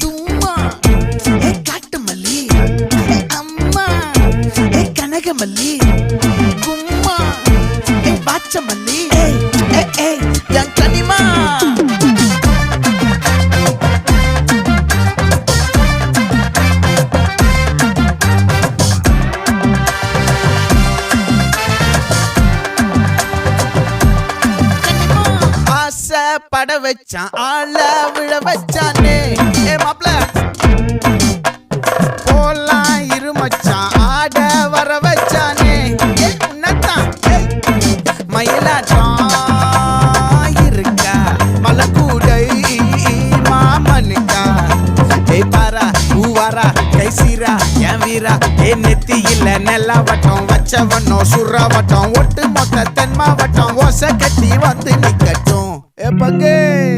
தும்மா ஏ காட்டு மல்லி ஏ அம்மா ஏ கனகமல்லி கும்மா ஏ பாச்ச மல்லி ஏ என் கனிமா பட வச்சான் ஆள விழ வச்சானே ஏ மாப்ள போலாம் இருமச்சான் ஆட வர வச்சானே ஏ உன்னத்தான் மயிலாட்டம் இருக்கா மலக்கூடை மாமனுக்கா ஏய் பாரா பூவாரா கைசீரா என் வீரா ஏ நெத்தி இல்ல நெல்லா வட்டம் வச்சவனோ சுறா வட்டம் ஒட்டு மொத்த தென் மாவட்டம் ஓசை கட்டி வந்து நிக்கட்டும். É pra quem?